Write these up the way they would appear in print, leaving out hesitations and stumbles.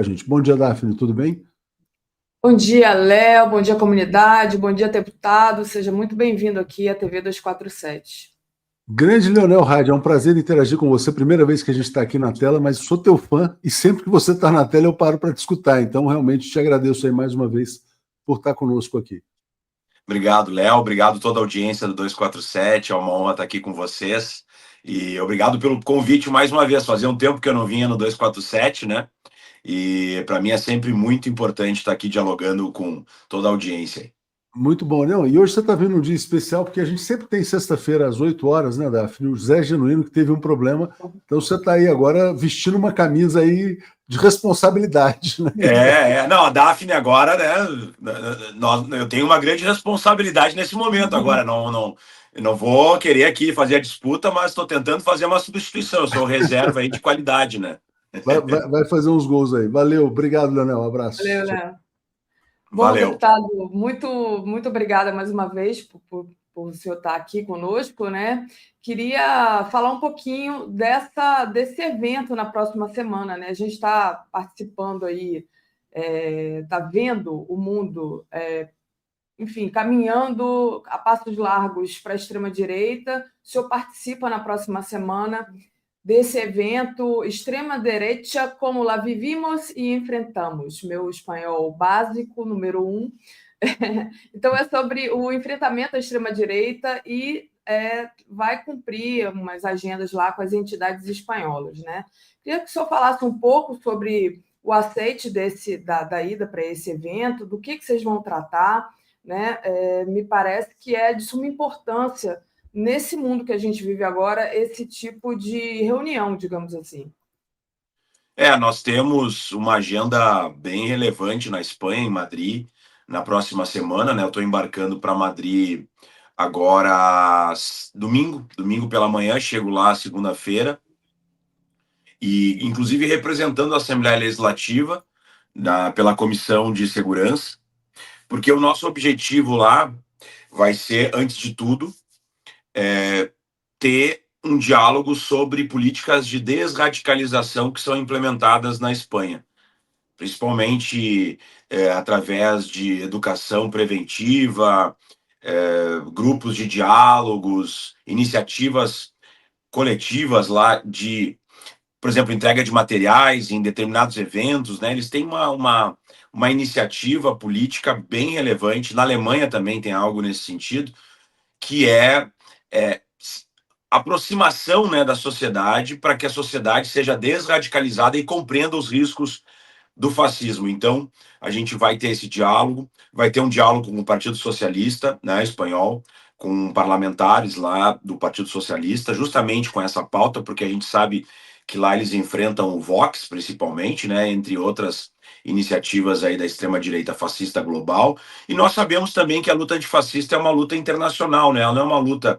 a gente. Bom dia, Daphne, tudo bem? Bom dia, Léo. Bom dia, comunidade. Bom dia, deputado. Seja muito bem-vindo aqui à TV 247. Grande Leonel Rádio, é um prazer interagir com você. Primeira vez que a gente está aqui na tela, mas sou teu fã e sempre que você está na tela eu paro para te escutar. Então, realmente te agradeço aí mais uma vez por estar conosco aqui. Obrigado, Léo. Obrigado a toda a audiência do 247. É uma honra estar aqui com vocês. E obrigado pelo convite mais uma vez. Fazia um tempo que eu não vinha no 247, né? E para mim é sempre muito importante estar aqui dialogando com toda a audiência. Muito bom, não? E hoje você está vendo um dia especial, porque a gente sempre tem sexta-feira às 8 horas, né, Daphne? O Zé Genuíno que teve um problema. Então você está aí agora vestindo uma camisa aí de responsabilidade, né? Não, a Daphne agora, né? Eu tenho uma grande responsabilidade nesse momento agora. Não vou querer aqui fazer a disputa, mas estou tentando fazer uma substituição. Eu sou reserva aí de qualidade, né? Vai fazer uns gols aí. Valeu, obrigado, Leonel. Um Valeu, abraço. Léo. Bom, Valeu. deputado, muito obrigada mais uma vez por o senhor estar aqui conosco, né? Queria falar um pouquinho desse evento na próxima semana, né? A gente está participando aí, está vendo o mundo, enfim, caminhando a passos largos para a extrema-direita. O senhor participa na próxima semana desse evento Extrema-Direita, como lá vivimos e enfrentamos. Meu espanhol básico, número 1. Então, é sobre o enfrentamento à extrema-direita e vai cumprir umas agendas lá com as entidades espanholas, né? Queria que o senhor falasse um pouco sobre o aceite da ida para esse evento, do que vocês vão tratar, né? Me parece que é de suma importância nesse mundo que a gente vive agora, esse tipo de reunião, digamos assim. Nós temos uma agenda bem relevante na Espanha, em Madrid, na próxima semana, né? Eu estou embarcando para Madrid agora domingo pela manhã, chego lá segunda-feira, e inclusive representando a Assembleia Legislativa pela Comissão de Segurança, porque o nosso objetivo lá vai ser, antes de tudo, ter um diálogo sobre políticas de desradicalização que são implementadas na Espanha, principalmente através de educação preventiva, grupos de diálogos, iniciativas coletivas lá de, por exemplo, entrega de materiais em determinados eventos, né? Eles têm uma iniciativa política bem relevante. Na Alemanha também tem algo nesse sentido, que é aproximação, né, da sociedade para que a sociedade seja desradicalizada e compreenda os riscos do fascismo. Então, a gente vai ter esse diálogo, vai ter um diálogo com o Partido Socialista, né, espanhol, com parlamentares lá do Partido Socialista, justamente com essa pauta, porque a gente sabe que lá eles enfrentam o Vox, principalmente, né, entre outras iniciativas aí da extrema-direita fascista global. E nós sabemos também que a luta antifascista é uma luta internacional, né, ela não é uma luta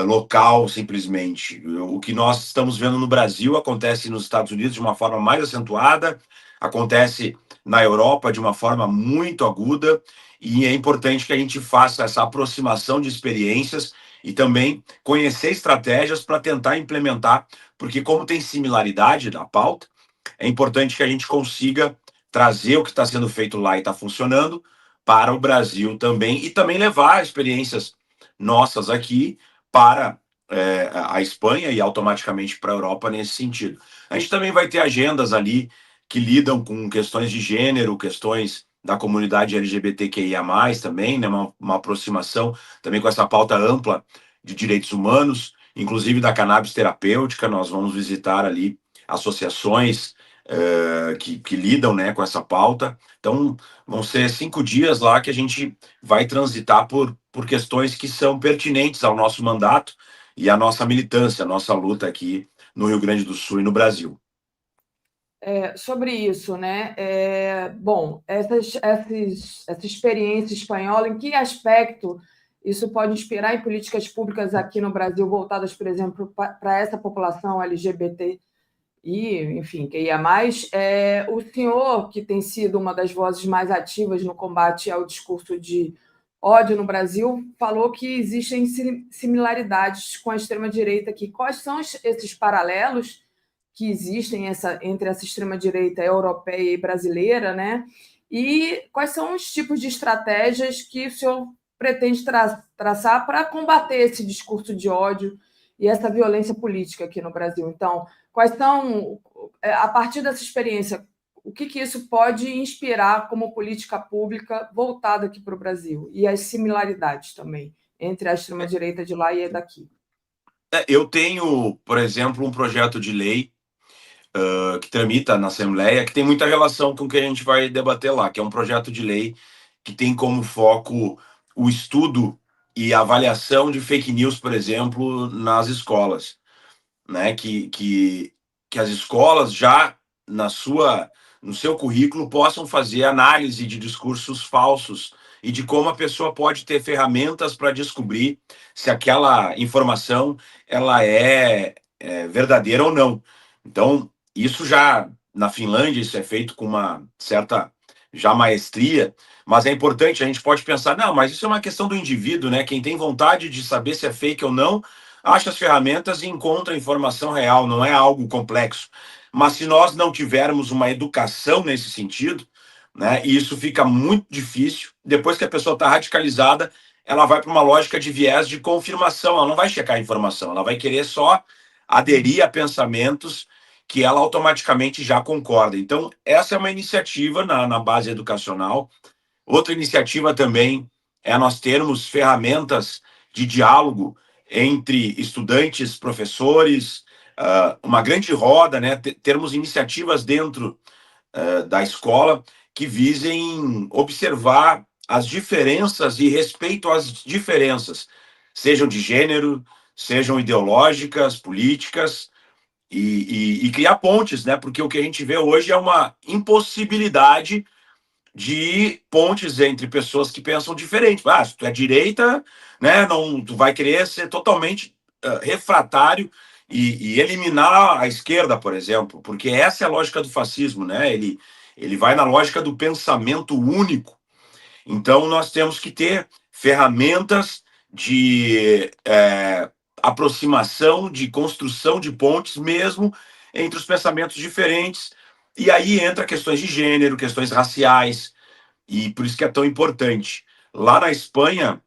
local, simplesmente. O que nós estamos vendo no Brasil acontece nos Estados Unidos de uma forma mais acentuada, acontece na Europa de uma forma muito aguda, e é importante que a gente faça essa aproximação de experiências e também conhecer estratégias para tentar implementar, porque como tem similaridade na pauta, é importante que a gente consiga trazer o que está sendo feito lá e está funcionando para o Brasil também, e também levar experiências nossas aqui para a Espanha e automaticamente para a Europa nesse sentido. A gente também vai ter agendas ali que lidam com questões de gênero, questões da comunidade LGBTQIA+, também, né, uma aproximação também com essa pauta ampla de direitos humanos, inclusive da cannabis terapêutica. Nós vamos visitar ali associações que lidam, né, com essa pauta. Então, vão ser 5 dias lá que a gente vai transitar por questões que são pertinentes ao nosso mandato e à nossa militância, à nossa luta aqui no Rio Grande do Sul e no Brasil. Sobre isso, né? Bom, essa experiência espanhola, em que aspecto isso pode inspirar em políticas públicas aqui no Brasil voltadas, por exemplo, para essa população LGBT e, enfim, que ia mais? O senhor, que tem sido uma das vozes mais ativas no combate ao discurso de ódio no Brasil, falou que existem similaridades com a extrema-direita aqui. Quais são esses paralelos que existem entre essa extrema-direita europeia e brasileira, né? E quais são os tipos de estratégias que o senhor pretende traçar para combater esse discurso de ódio e essa violência política aqui no Brasil? Então, quais são, a partir dessa experiência, o que isso pode inspirar como política pública voltada aqui para o Brasil? E as similaridades também entre a extrema-direita de lá e a daqui. Eu tenho, por exemplo, um projeto de lei que tramita na Assembleia, que tem muita relação com o que a gente vai debater lá, que é um projeto de lei que tem como foco o estudo e avaliação de fake news, por exemplo, nas escolas, né? Que as escolas já no seu currículo possam fazer análise de discursos falsos e de como a pessoa pode ter ferramentas para descobrir se aquela informação ela é verdadeira ou não. Então, isso já na Finlândia, isso é feito com uma certa já maestria, mas é importante, a gente pode pensar, não, mas isso é uma questão do indivíduo, né? Quem tem vontade de saber se é fake ou não, acha as ferramentas e encontra a informação real, não é algo complexo. Mas se nós não tivermos uma educação nesse sentido, né, e isso fica muito difícil, depois que a pessoa está radicalizada, ela vai para uma lógica de viés de confirmação, ela não vai checar a informação, ela vai querer só aderir a pensamentos que ela automaticamente já concorda. Então, essa é uma iniciativa na base educacional. Outra iniciativa também é nós termos ferramentas de diálogo entre estudantes, professores, uma grande roda, né? Termos iniciativas dentro da escola que visem observar as diferenças e respeito às diferenças, sejam de gênero, sejam ideológicas, políticas, e criar pontes, né? Porque o que a gente vê hoje é uma impossibilidade de pontes entre pessoas que pensam diferente. Se tu é direita, né, não, tu vai querer ser totalmente refratário e eliminar a esquerda, por exemplo, porque essa é a lógica do fascismo, né? Ele vai na lógica do pensamento único. Então, nós temos que ter ferramentas de aproximação, de construção de pontes mesmo entre os pensamentos diferentes. E aí entra questões de gênero, questões raciais, e por isso que é tão importante. Lá na Espanha,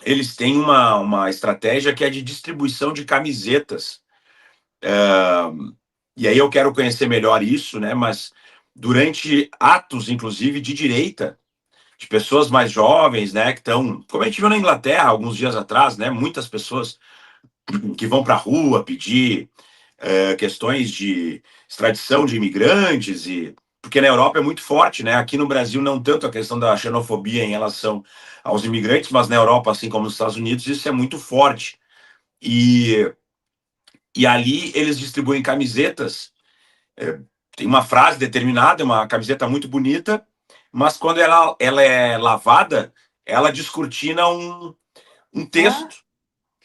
eles têm uma estratégia que é de distribuição de camisetas. E aí eu quero conhecer melhor isso, né? Mas durante atos, inclusive, de direita, de pessoas mais jovens, né? Que estão, como a gente viu na Inglaterra alguns dias atrás, né? Muitas pessoas que vão para a rua pedir questões de extradição de imigrantes, porque na Europa é muito forte, né? Aqui no Brasil não tanto a questão da xenofobia em relação aos imigrantes, mas na Europa, assim como nos Estados Unidos, isso é muito forte. E ali eles distribuem camisetas, tem uma frase determinada, uma camiseta muito bonita, mas quando ela é lavada, ela descortina um texto.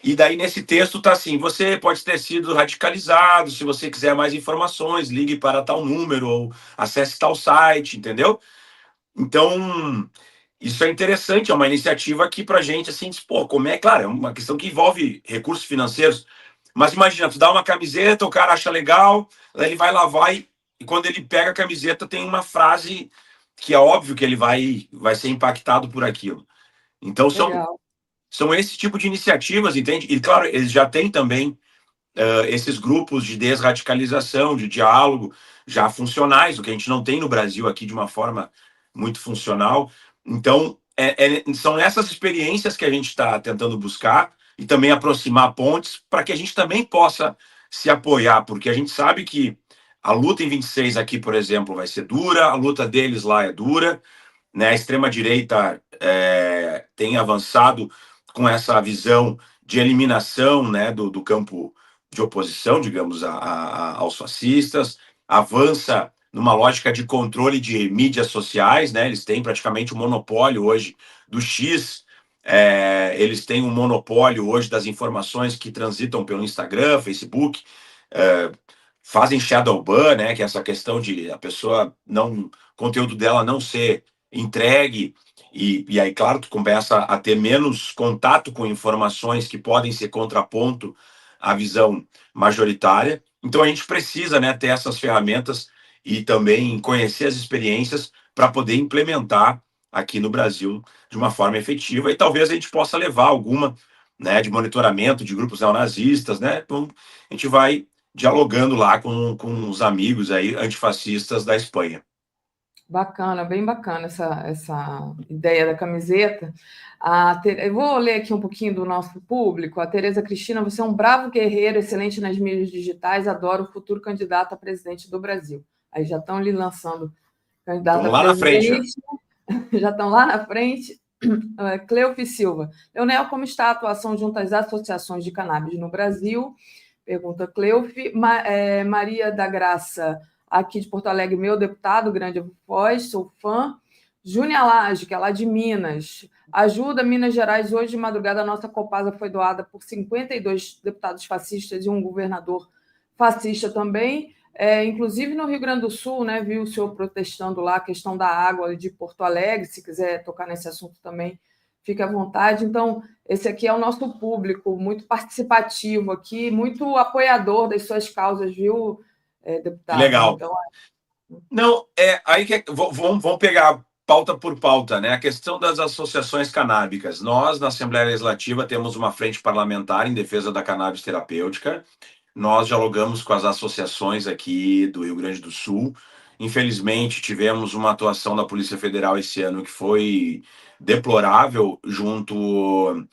E daí nesse texto tá assim: você pode ter sido radicalizado, se você quiser mais informações, ligue para tal número ou acesse tal site, entendeu? Então, isso é interessante, é uma iniciativa que pra gente, assim, pô, como é, claro, é uma questão que envolve recursos financeiros, mas imagina, tu dá uma camiseta, o cara acha legal, aí ele vai lavar e quando ele pega a camiseta tem uma frase que é óbvio que ele vai ser impactado por aquilo. Então, são esse tipo de iniciativas, entende? E, claro, eles já têm também esses grupos de desradicalização, de diálogo, já funcionais, o que a gente não tem no Brasil aqui de uma forma muito funcional. Então, são essas experiências que a gente está tentando buscar e também aproximar pontes para que a gente também possa se apoiar, porque a gente sabe que a luta em 26 aqui, por exemplo, vai ser dura, a luta deles lá é dura, né? A extrema-direita tem avançado com essa visão de eliminação, né, do campo de oposição, digamos, aos fascistas, avança numa lógica de controle de mídias sociais, né? Eles têm praticamente um monopólio hoje do X, eles têm um monopólio hoje das informações que transitam pelo Instagram, Facebook, fazem shadow ban, né? Que é essa questão de a pessoa o conteúdo dela não ser entregue, e aí, claro, tu começa a ter menos contato com informações que podem ser contraponto à visão majoritária. Então a gente precisa, né, ter essas ferramentas e também conhecer as experiências para poder implementar aqui no Brasil de uma forma efetiva, e talvez a gente possa levar alguma, né, de monitoramento de grupos neonazistas, né? Então a gente vai dialogando lá com os amigos aí antifascistas da Espanha. Bacana, bem bacana essa ideia da camiseta. Eu vou ler aqui um pouquinho do nosso público. A Tereza Cristina, você é um bravo guerreiro, excelente nas mídias digitais, adoro o futuro candidato a presidente do Brasil. Aí já estão lhe lançando candidato Estamos a lá na frente, já. presidente, já estão lá na frente. Cleofi Silva. Leonel, como está a atuação junto às associações de cannabis no Brasil? Pergunta Cleofi. Maria da Graça, aqui de Porto Alegre, meu deputado, grande voz, sou fã. Júnia Lage, que é lá de Minas. Ajuda Minas Gerais. Hoje de madrugada, a nossa Copasa foi doada por 52 deputados fascistas e um governador fascista também. Inclusive no Rio Grande do Sul, né, viu o senhor protestando lá a questão da água de Porto Alegre. Se quiser tocar nesse assunto também, fique à vontade. Então, esse aqui é o nosso público, muito participativo aqui, muito apoiador das suas causas, viu, deputado? Legal. Então, não, aí que vamos pegar pauta por pauta, né? A questão das associações canábicas. Nós, na Assembleia Legislativa, temos uma frente parlamentar em defesa da cannabis terapêutica. Nós dialogamos com as associações aqui do Rio Grande do Sul. Infelizmente, tivemos uma atuação da Polícia Federal esse ano que foi deplorável junto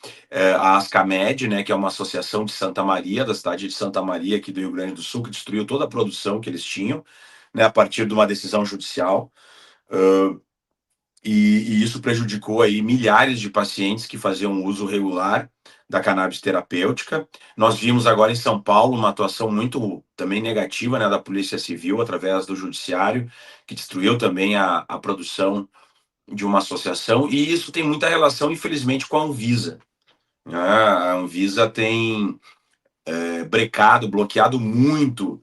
à Ascamed, né, que é uma associação de Santa Maria, da cidade de Santa Maria, aqui do Rio Grande do Sul, que destruiu toda a produção que eles tinham, né, a partir de uma decisão judicial. E isso prejudicou aí milhares de pacientes que faziam uso regular da cannabis terapêutica. Nós vimos agora em São Paulo uma atuação muito também negativa, né, da Polícia Civil através do Judiciário, que destruiu também a produção de uma associação, e isso tem muita relação, infelizmente, com a Anvisa, né? A Anvisa tem bloqueado muito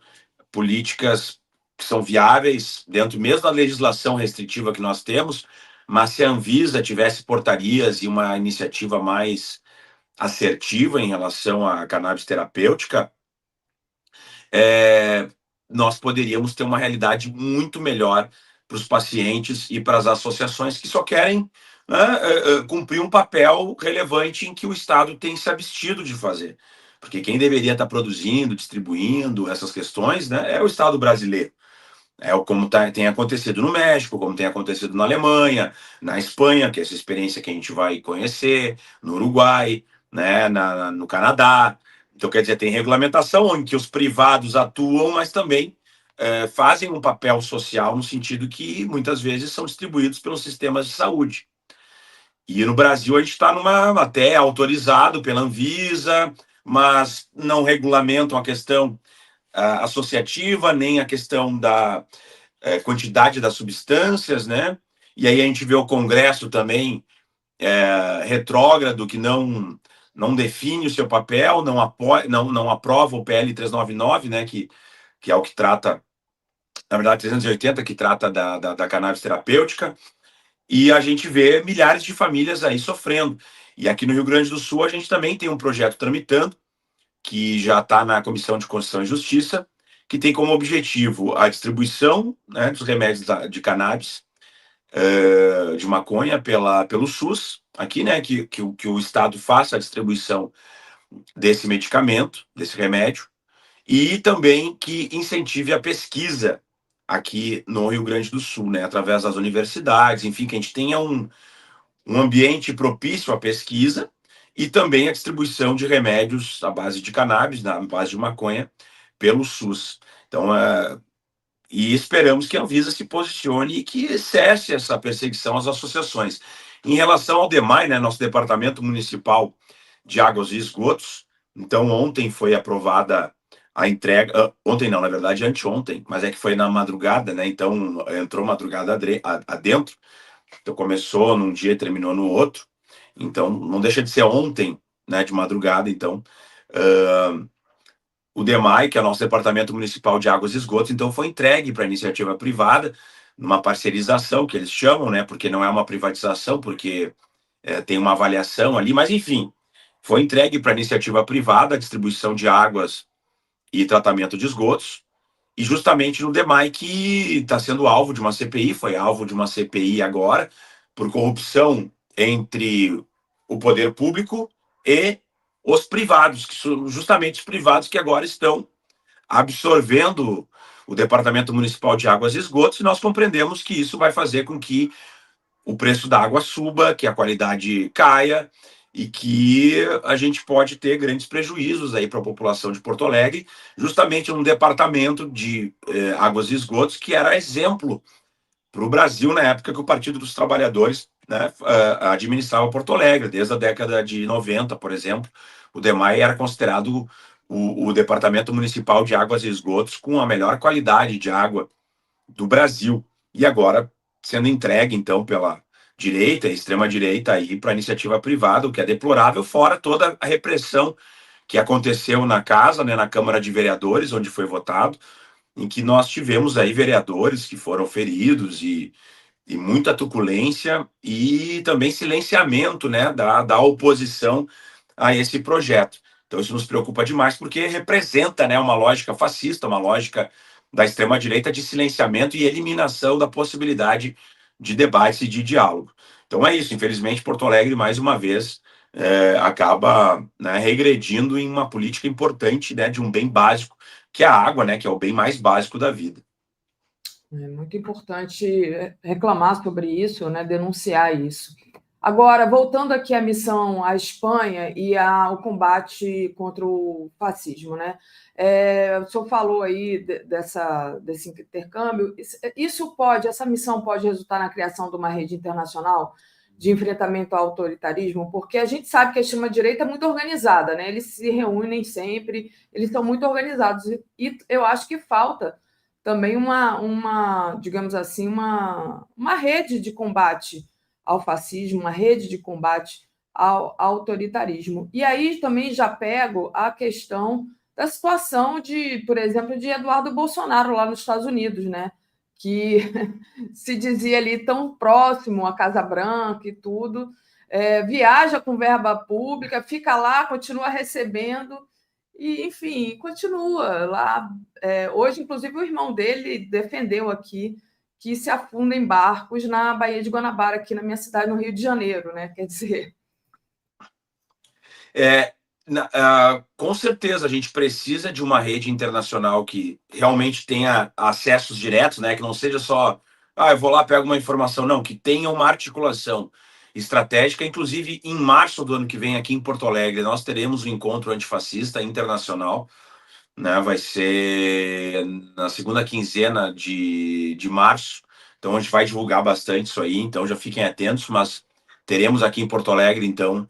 políticas que são viáveis dentro mesmo da legislação restritiva que nós temos, mas se a Anvisa tivesse portarias e uma iniciativa mais assertiva em relação à cannabis terapêutica, nós poderíamos ter uma realidade muito melhor para os pacientes e para as associações que só querem, né, cumprir um papel relevante em que o Estado tem se abstido de fazer. Porque quem deveria estar produzindo, distribuindo essas questões, né, é o Estado brasileiro. Como tem acontecido no México, como tem acontecido na Alemanha, na Espanha, que é essa experiência que a gente vai conhecer, no Uruguai, né, no Canadá. Então, quer dizer, tem regulamentação em que os privados atuam, mas também fazem um papel social no sentido que muitas vezes são distribuídos pelos sistemas de saúde. E no Brasil a gente está até autorizado pela Anvisa, mas não regulamentam a questão associativa, nem a questão da quantidade das substâncias, né? E aí a gente vê o Congresso também retrógrado, que não define o seu papel, não aprova o PL 399, né? Que é o que trata, na verdade, 380, que trata da cannabis terapêutica, e a gente vê milhares de famílias aí sofrendo. E aqui no Rio Grande do Sul a gente também tem um projeto tramitando, que já está na Comissão de Constituição e Justiça, que tem como objetivo a distribuição, né, dos remédios de cannabis, de maconha pelo SUS, aqui, né, que o Estado faça a distribuição desse medicamento, desse remédio, e também que incentive a pesquisa aqui no Rio Grande do Sul, né, através das universidades, enfim, que a gente tenha um ambiente propício à pesquisa e também a distribuição de remédios à base de cannabis, à base de maconha, pelo SUS. Então, e esperamos que a Anvisa se posicione e que cesse essa perseguição às associações. Em relação ao DEMAI, né, nosso Departamento Municipal de Águas e Esgotos, então ontem foi aprovada a entrega, ontem não, na verdade anteontem, mas é que foi na madrugada, né, então entrou madrugada adentro, então começou num dia e terminou no outro, então não deixa de ser ontem, né, de madrugada. Então o DEMAI, que é o nosso Departamento Municipal de Águas e Esgotos, então foi entregue para a iniciativa privada, numa parcerização que eles chamam, né, porque não é uma privatização, porque tem uma avaliação ali, mas enfim, foi entregue para a iniciativa privada a distribuição de águas e Tratamento de Esgotos, e justamente no DEMAI, que está sendo alvo de uma CPI, foi alvo de uma CPI agora, por corrupção entre o poder público e os privados, que são justamente os privados que agora estão absorvendo o Departamento Municipal de Águas e Esgotos, e nós compreendemos que isso vai fazer com que o preço da água suba, que a qualidade caia, e que a gente pode ter grandes prejuízos aí para a população de Porto Alegre, justamente num departamento de águas e esgotos que era exemplo para o Brasil na época que o Partido dos Trabalhadores, né, administrava Porto Alegre, desde a década de 90, por exemplo. O DEMAI era considerado o Departamento Municipal de Águas e Esgotos com a melhor qualidade de água do Brasil. E agora sendo entregue, então, pela direita, extrema-direita, aí para a iniciativa privada, o que é deplorável, fora toda a repressão que aconteceu na casa, né, na Câmara de Vereadores, onde foi votado, em que nós tivemos aí vereadores que foram feridos e muita truculência e também silenciamento, né, da oposição a esse projeto. Então isso nos preocupa demais porque representa, né, uma lógica fascista, uma lógica da extrema-direita de silenciamento e eliminação da possibilidade de debate e de diálogo. Então é isso, infelizmente Porto Alegre, mais uma vez, acaba, né, regredindo em uma política importante, né, de um bem básico, que é a água, né, que é o bem mais básico da vida. É muito importante reclamar sobre isso, né, denunciar isso. Agora, voltando aqui à missão à Espanha e ao combate contra o fascismo, né? O senhor falou aí desse intercâmbio. Essa missão pode resultar na criação de uma rede internacional de enfrentamento ao autoritarismo, porque a gente sabe que a extrema-direita é muito organizada, né? Eles se reúnem sempre, eles são muito organizados, e eu acho que falta também digamos assim, uma rede de combate ao fascismo, uma rede de combate ao autoritarismo. E aí também já pego a questão da situação por exemplo, de Eduardo Bolsonaro lá nos Estados Unidos, né? Que se dizia ali tão próximo à Casa Branca e tudo, viaja com verba pública, fica lá, continua recebendo, e, enfim, continua lá. Hoje, inclusive, o irmão dele defendeu aqui que se afunda em barcos na Baía de Guanabara, aqui na minha cidade, no Rio de Janeiro, né? Quer dizer... Com certeza a gente precisa de uma rede internacional que realmente tenha acessos diretos, né? Que não seja só, eu vou lá, pego uma informação, não, que tenha uma articulação estratégica. Inclusive, em março do ano que vem, aqui em Porto Alegre, nós teremos um encontro antifascista internacional, né? Vai ser na segunda quinzena de março, então a gente vai divulgar bastante isso aí, então já fiquem atentos, mas teremos aqui em Porto Alegre, então,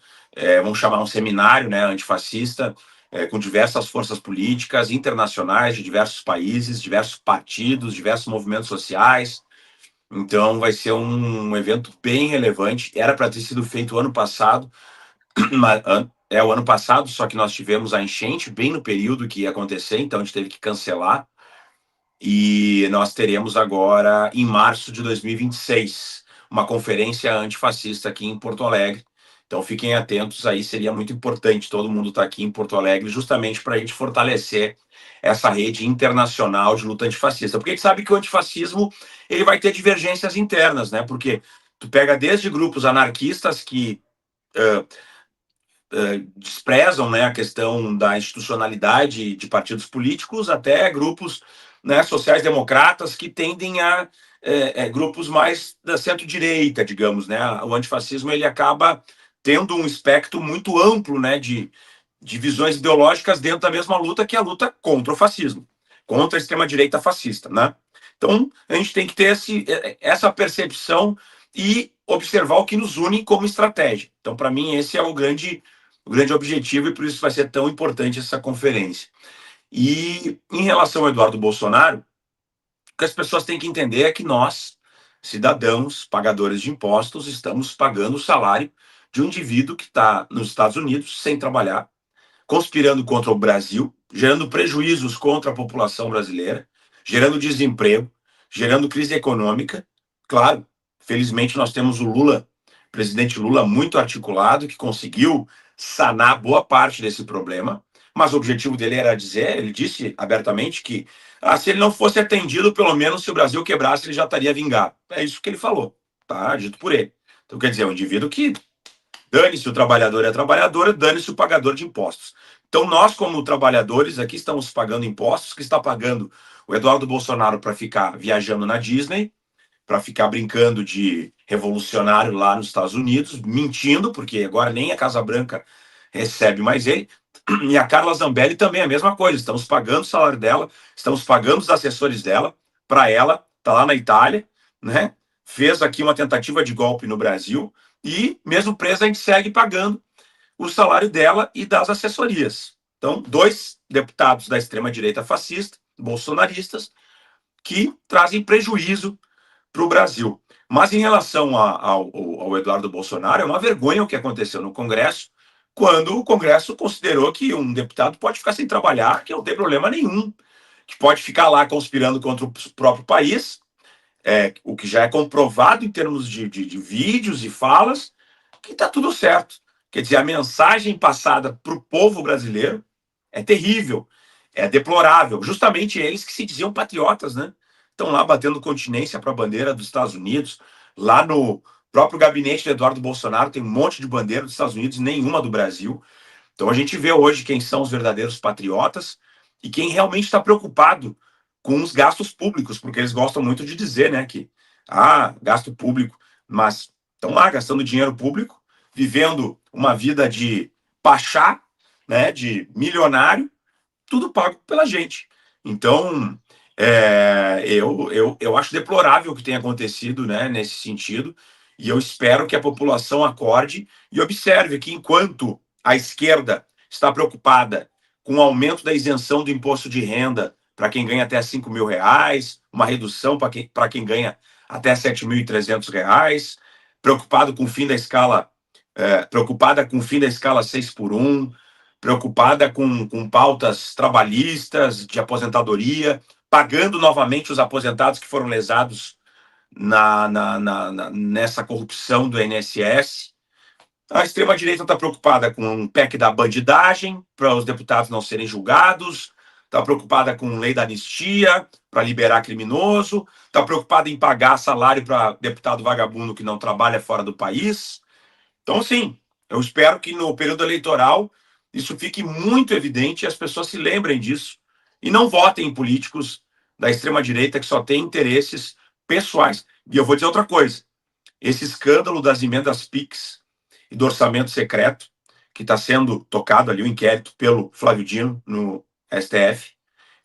vamos chamar um seminário, né, antifascista, com diversas forças políticas internacionais de diversos países, diversos partidos, diversos movimentos sociais. Então vai ser um evento bem relevante. Era para ter sido feito ano passado, mas o ano passado, só que nós tivemos a enchente bem no período que ia acontecer, então a gente teve que cancelar. E nós teremos agora, em março de 2026, uma conferência antifascista aqui em Porto Alegre. Então fiquem atentos aí, seria muito importante todo mundo estar aqui em Porto Alegre, justamente para a gente fortalecer essa rede internacional de luta antifascista. Porque a gente sabe que o antifascismo ele vai ter divergências internas, né? Porque tu pega desde grupos anarquistas que desprezam, né, a questão da institucionalidade de partidos políticos, até grupos, né, sociais-democratas que tendem a grupos mais da centro-direita, digamos, né? O antifascismo ele acaba tendo um espectro muito amplo, né, de visões ideológicas dentro da mesma luta, que é a luta contra o fascismo, contra a extrema-direita fascista, né? Então, a gente tem que ter essa percepção e observar o que nos une como estratégia. Então, para mim, esse é o grande objetivo, e por isso vai ser tão importante essa conferência. E em relação ao Eduardo Bolsonaro, o que as pessoas têm que entender é que nós, cidadãos, pagadores de impostos, estamos pagando o salário de um indivíduo que está nos Estados Unidos sem trabalhar, conspirando contra o Brasil, gerando prejuízos contra a população brasileira, gerando desemprego, gerando crise econômica. Claro, felizmente nós temos o Lula, presidente Lula, muito articulado, que conseguiu sanar boa parte desse problema, mas o objetivo dele era dizer, ele disse abertamente que se ele não fosse atendido, pelo menos se o Brasil quebrasse, ele já estaria vingado. É isso que ele falou, tá? Dito por ele. Então, quer dizer, é um indivíduo que dane-se o trabalhador e a trabalhadora, dane-se o pagador de impostos. Então, nós, como trabalhadores, aqui estamos pagando impostos, que está pagando o Eduardo Bolsonaro para ficar viajando na Disney, para ficar brincando de revolucionário lá nos Estados Unidos, mentindo, porque agora nem a Casa Branca recebe mais ele. E a Carla Zambelli também é a mesma coisa. Estamos pagando o salário dela, estamos pagando os assessores dela, para ela, tá lá na Itália, né? Fez aqui uma tentativa de golpe no Brasil e, mesmo presa, a gente segue pagando o salário dela e das assessorias. Então, 2 deputados da extrema-direita fascista, bolsonaristas, que trazem prejuízo para o Brasil. Mas em relação ao Eduardo Bolsonaro, é uma vergonha o que aconteceu no Congresso, quando o Congresso considerou que um deputado pode ficar sem trabalhar, que não tem problema nenhum, que pode ficar lá conspirando contra o próprio país, o que já é comprovado em termos de vídeos e falas, que está tudo certo. Quer dizer, a mensagem passada para o povo brasileiro é terrível, é deplorável. Justamente eles que se diziam patriotas, né? Estão lá batendo continência para a bandeira dos Estados Unidos. Lá no próprio gabinete do Eduardo Bolsonaro tem um monte de bandeira dos Estados Unidos, nenhuma do Brasil. Então a gente vê hoje quem são os verdadeiros patriotas e quem realmente está preocupado com os gastos públicos, porque eles gostam muito de dizer, né, que gasto público, mas estão lá gastando dinheiro público, vivendo uma vida de pachá, né, de milionário, tudo pago pela gente. Então, eu acho deplorável o que tem acontecido, né, nesse sentido, e eu espero que a população acorde e observe que enquanto a esquerda está preocupada com o aumento da isenção do imposto de renda para quem ganha até R$ 5.000, uma redução para quem ganha até R$ 7.300, preocupado com o fim da escala, preocupada com o fim da escala 6x1, preocupada com pautas trabalhistas, de aposentadoria, pagando novamente os aposentados que foram lesados nessa corrupção do INSS. A extrema-direita está preocupada com o PEC da bandidagem, para os deputados não serem julgados, está preocupada com lei da anistia, para liberar criminoso, está preocupada em pagar salário para deputado vagabundo que não trabalha fora do país. Então, sim, eu espero que no período eleitoral isso fique muito evidente e as pessoas se lembrem disso e não votem em políticos da extrema-direita que só têm interesses pessoais. E eu vou dizer outra coisa: esse escândalo das emendas PIX e do orçamento secreto, que está sendo tocado ali o inquérito pelo Flávio Dino no STF,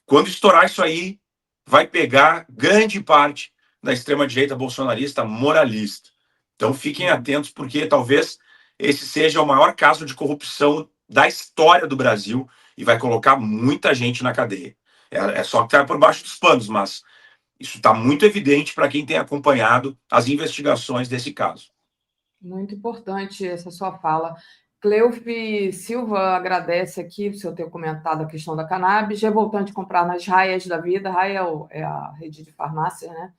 quando estourar isso aí, vai pegar grande parte da extrema-direita bolsonarista moralista. Então fiquem atentos, porque talvez esse seja o maior caso de corrupção da história do Brasil e vai colocar muita gente na cadeia. É só que está por baixo dos panos, mas isso está muito evidente para quem tem acompanhado as investigações desse caso. Muito importante essa sua fala. Cleufe Silva agradece aqui o senhor ter comentado a questão da cannabis. Revoltante comprar nas Raias da vida. Raia é a rede de farmácia, né?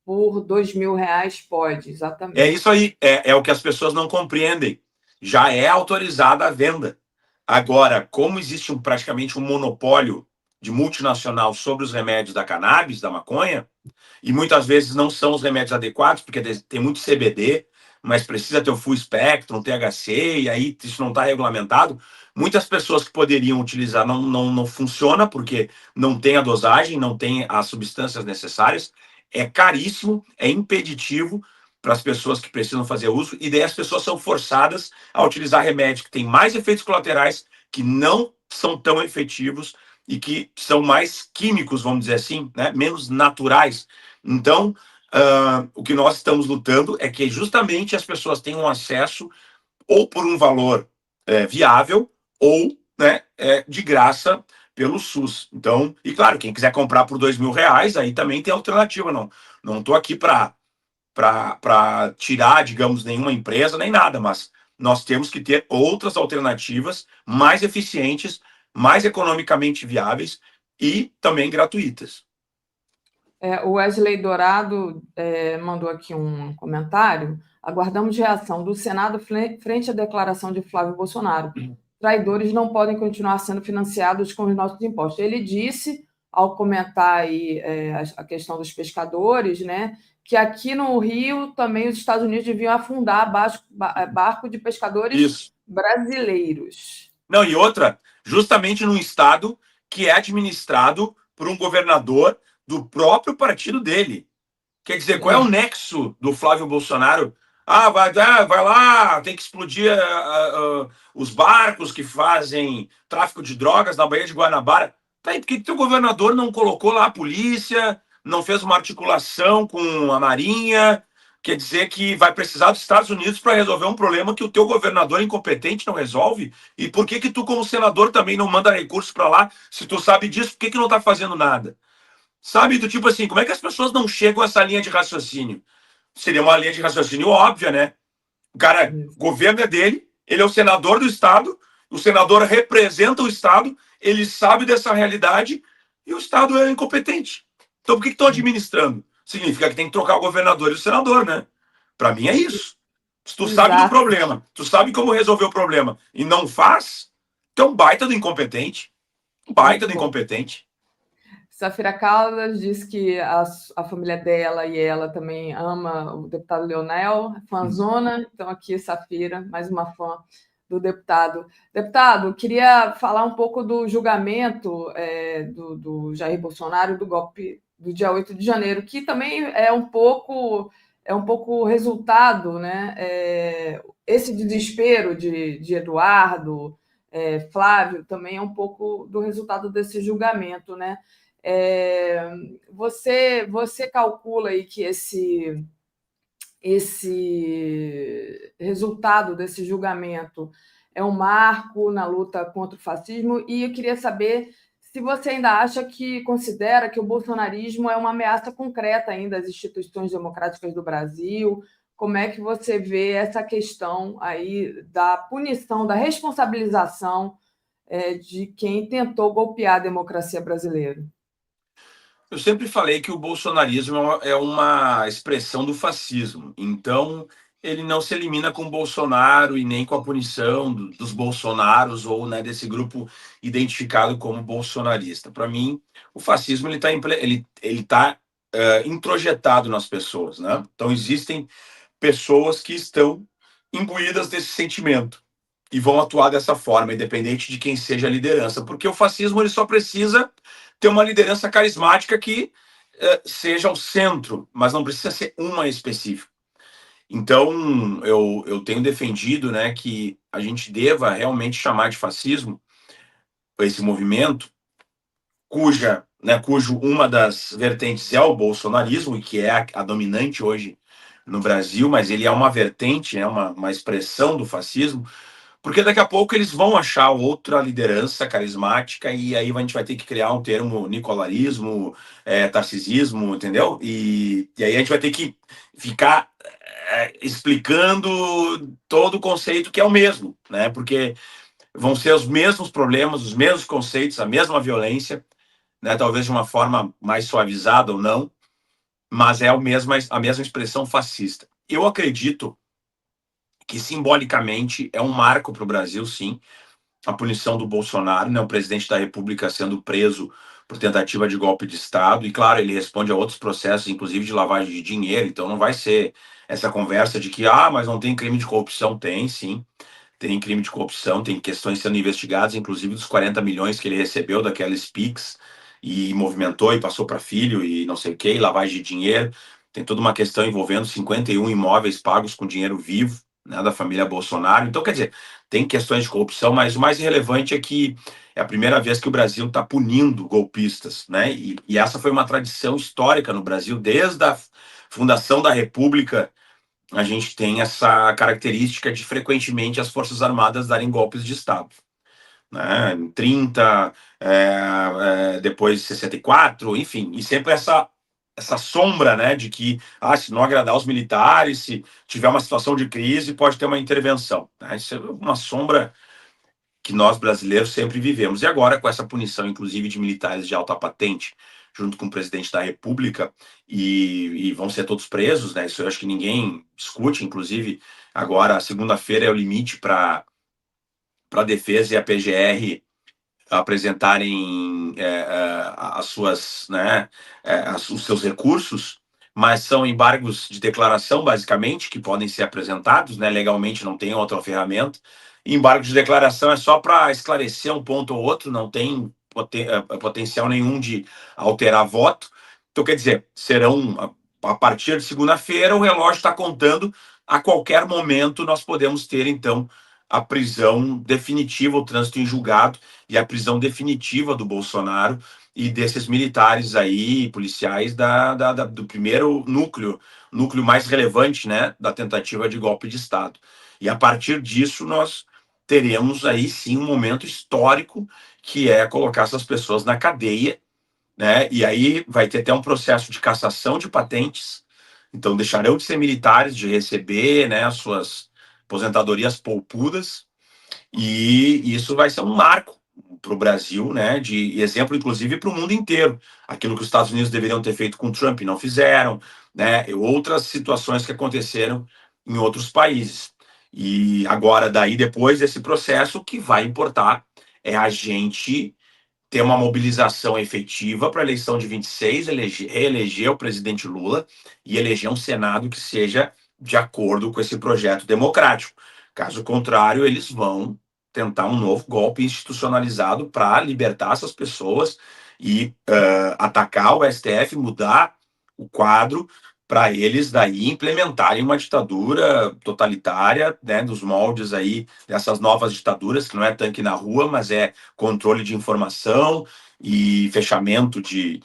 Por R$ 2.000 pode, exatamente. É isso aí, é o que as pessoas não compreendem. Já é autorizada a venda. Agora, como existe praticamente um monopólio de multinacional sobre os remédios da cannabis, da maconha, e muitas vezes não são os remédios adequados, porque tem muito CBD, mas precisa ter o full spectrum, THC, e aí isso não está regulamentado. Muitas pessoas que poderiam utilizar não funciona, porque não tem a dosagem, não tem as substâncias necessárias, é caríssimo, é impeditivo para as pessoas que precisam fazer uso, e daí as pessoas são forçadas a utilizar remédios que têm mais efeitos colaterais, que não são tão efetivos e que são mais químicos, vamos dizer assim, né? Menos naturais. Então, o que nós estamos lutando é que justamente as pessoas tenham acesso ou por um valor viável ou, né, de graça pelo SUS. Então, e claro, quem quiser comprar por R$ 2.000, aí também tem alternativa. Não estou aqui para tirar, digamos, nenhuma empresa nem nada, mas nós temos que ter outras alternativas mais eficientes, mais economicamente viáveis e também gratuitas. O Wesley Dourado mandou aqui um comentário. Aguardamos reação do Senado frente à declaração de Flávio Bolsonaro. traidores não podem continuar sendo financiados com os nossos impostos. Ele disse, ao comentar aí, a questão dos pescadores, né, que aqui no Rio também os Estados Unidos deviam afundar barco de pescadores Isso. brasileiros. Não, e outra, justamente num estado que é administrado por um governador do próprio partido dele. Quer dizer, qual é o nexo do Flávio Bolsonaro? Vai lá, tem que explodir os barcos que fazem tráfico de drogas na Baía de Guanabara. Tá aí, por que teu governador não colocou lá a polícia, não fez uma articulação com a Marinha? Quer dizer que vai precisar dos Estados Unidos para resolver um problema que o teu governador incompetente não resolve? E por que tu, como senador, também não manda recursos para lá? Se tu sabe disso, por que não está fazendo nada? Sabe, do tipo assim, como é que as pessoas não chegam a essa linha de raciocínio? Seria uma linha de raciocínio óbvia, né? O cara, o governo é dele, ele é o senador do Estado, o senador representa o Estado, ele sabe dessa realidade e o Estado é incompetente. Então por que estão administrando? Significa que tem que trocar o governador e o senador, né? Para mim é isso. Se tu sabe do problema, tu sabe como resolver o problema e não faz, tu é um baita do incompetente. Um baita do incompetente. Safira Caldas disse que a família dela e ela também ama o deputado Leonel, fãzona. Então, aqui, Safira, mais uma fã do deputado. Deputado, queria falar um pouco do julgamento do Jair Bolsonaro, do golpe do dia 8 de janeiro, que também é um pouco resultado, né? Esse desespero de Eduardo, Flávio, também é um pouco do resultado desse julgamento, né? Você calcula aí que esse resultado desse julgamento é um marco na luta contra o fascismo, e eu queria saber se você ainda considera que o bolsonarismo é uma ameaça concreta ainda às instituições democráticas do Brasil. Como é que você vê essa questão aí da punição, da responsabilização de quem tentou golpear a democracia brasileira? Eu sempre falei que o bolsonarismo é uma expressão do fascismo. Então, ele não se elimina com o Bolsonaro e nem com a punição dos bolsonaros ou, né, desse grupo identificado como bolsonarista. Para mim, o fascismo ele tá introjetado nas pessoas, né? Então, existem pessoas que estão imbuídas desse sentimento e vão atuar dessa forma, independente de quem seja a liderança, porque o fascismo ele só precisa ter uma liderança carismática que seja o centro, mas não precisa ser uma específica. Então, eu tenho defendido, né, que a gente deva realmente chamar de fascismo esse movimento, cujo uma das vertentes é o bolsonarismo, e que é a dominante hoje no Brasil, mas ele é uma vertente, é uma expressão do fascismo, porque daqui a pouco eles vão achar outra liderança carismática e aí a gente vai ter que criar um termo nicolarismo, tarcisismo, entendeu? E aí a gente vai ter que ficar explicando todo o conceito que é o mesmo, né? Porque vão ser os mesmos problemas, os mesmos conceitos, a mesma violência, né? Talvez de uma forma mais suavizada ou não, mas é a mesma expressão fascista. Eu acredito que simbolicamente é um marco para o Brasil, sim, a punição do Bolsonaro, né, o presidente da República sendo preso por tentativa de golpe de Estado, e claro, ele responde a outros processos, inclusive de lavagem de dinheiro, então não vai ser essa conversa de que, mas não tem crime de corrupção. Tem, sim, tem crime de corrupção, tem questões sendo investigadas, inclusive dos 40 milhões que ele recebeu daqueles PIX, e movimentou e passou para filho, e não sei o que, lavagem de dinheiro, tem toda uma questão envolvendo 51 imóveis pagos com dinheiro vivo, né, da família Bolsonaro. Então, quer dizer, tem questões de corrupção, mas o mais relevante é que é a primeira vez que o Brasil está punindo golpistas, né? E essa foi uma tradição histórica no Brasil, desde a fundação da República. A gente tem essa característica de frequentemente as Forças Armadas darem golpes de Estado, né? Em 30, depois 64, enfim, e sempre essa sombra, né, de que se não agradar os militares, se tiver uma situação de crise, pode ter uma intervenção, né? Isso é uma sombra que nós brasileiros sempre vivemos. E agora, com essa punição, inclusive, de militares de alta patente, junto com o presidente da República, e vão ser todos presos, né? Isso eu acho que ninguém discute, inclusive, agora, segunda-feira é o limite para para a defesa e a PGR apresentarem as suas, né, os seus recursos, mas são embargos de declaração, basicamente, que podem ser apresentados, né, legalmente não tem outra ferramenta. E embargo de declaração é só para esclarecer um ponto ou outro, não tem potencial nenhum de alterar voto. Então, quer dizer, serão, a partir de segunda-feira, o relógio está contando, a qualquer momento nós podemos ter, então, a prisão definitiva, o trânsito em julgado e a prisão definitiva do Bolsonaro e desses militares aí, policiais do primeiro núcleo mais relevante, né, da tentativa de golpe de Estado. E a partir disso nós teremos aí sim um momento histórico, que é colocar essas pessoas na cadeia, né, e aí vai ter até um processo de cassação de patentes, então deixarão de ser militares, de receber, né, as suas aposentadorias poupudas, e isso vai ser um marco para o Brasil, né, de exemplo, inclusive, para o mundo inteiro. Aquilo que os Estados Unidos deveriam ter feito com Trump e não fizeram, né, e outras situações que aconteceram em outros países. E agora, daí, depois desse processo, o que vai importar é a gente ter uma mobilização efetiva para a eleição de 26, reeleger o presidente Lula e eleger um Senado que seja de acordo com esse projeto democrático. Caso contrário, eles vão tentar um novo golpe institucionalizado para libertar essas pessoas e atacar o STF, mudar o quadro para eles daí implementarem uma ditadura totalitária, né, dos moldes aí dessas novas ditaduras, que não é tanque na rua, mas é controle de informação e fechamento de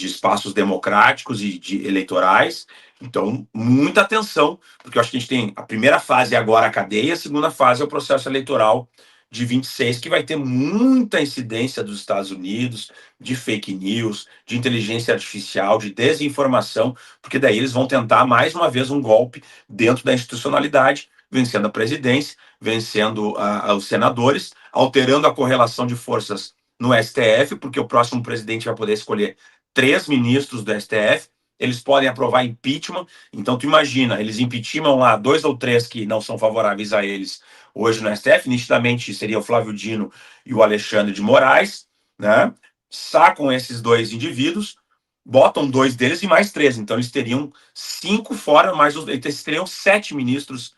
espaços democráticos e de eleitorais. Então, muita atenção, porque eu acho que a gente tem a primeira fase agora a cadeia, a segunda fase é o processo eleitoral de 26, que vai ter muita incidência dos Estados Unidos, de fake news, de inteligência artificial, de desinformação, porque daí eles vão tentar mais uma vez um golpe dentro da institucionalidade, vencendo a presidência, vencendo os senadores, alterando a correlação de forças no STF, porque o próximo presidente vai poder escolher 3 ministros do STF, eles podem aprovar impeachment, então tu imagina, eles impeachmentam lá 2 ou 3 que não são favoráveis a eles hoje no STF, nitidamente seria o Flávio Dino e o Alexandre de Moraes, né? Sacam esses 2 indivíduos, botam 2 deles e mais 3, então eles teriam 5 fora, mais eles teriam 7 ministros,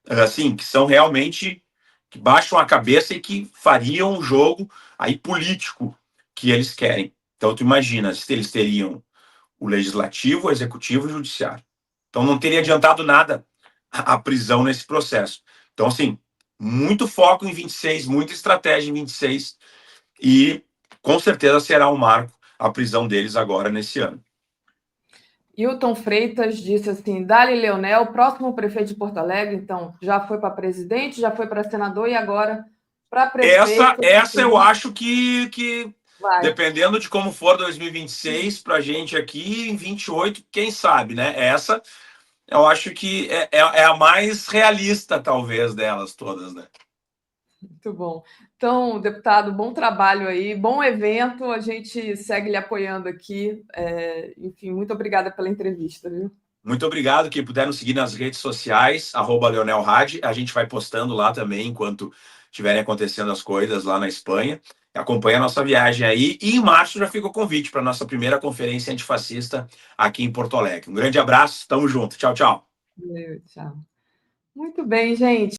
assim, que são realmente, que baixam a cabeça e que fariam o jogo aí político que eles querem. Então tu imagina, se eles teriam o legislativo, o executivo e o judiciário. Então não teria adiantado nada a prisão nesse processo. Então, assim, muito foco em 26, muita estratégia em 26 e com certeza será um marco a prisão deles agora nesse ano. Hilton Freitas disse assim: Dali Leonel, próximo prefeito de Porto Alegre, então já foi para presidente, já foi para senador e agora para prefeito. Essa eu acho que dependendo de como for 2026 para a gente aqui, em 28, quem sabe, né? Essa eu acho que é a mais realista, talvez, delas todas, né? Muito bom. Então, deputado, bom trabalho aí, bom evento. A gente segue lhe apoiando aqui. Enfim, muito obrigada pela entrevista, viu? Muito obrigado. Quem puder nos seguir nas redes sociais, @LeonelHad. A gente vai postando lá também enquanto estiverem acontecendo as coisas lá na Espanha. Acompanha a nossa viagem aí. E em março já fica o convite para a nossa primeira conferência antifascista aqui em Porto Alegre. Um grande abraço, tamo junto. Tchau, tchau. Tchau. Muito bem, gente.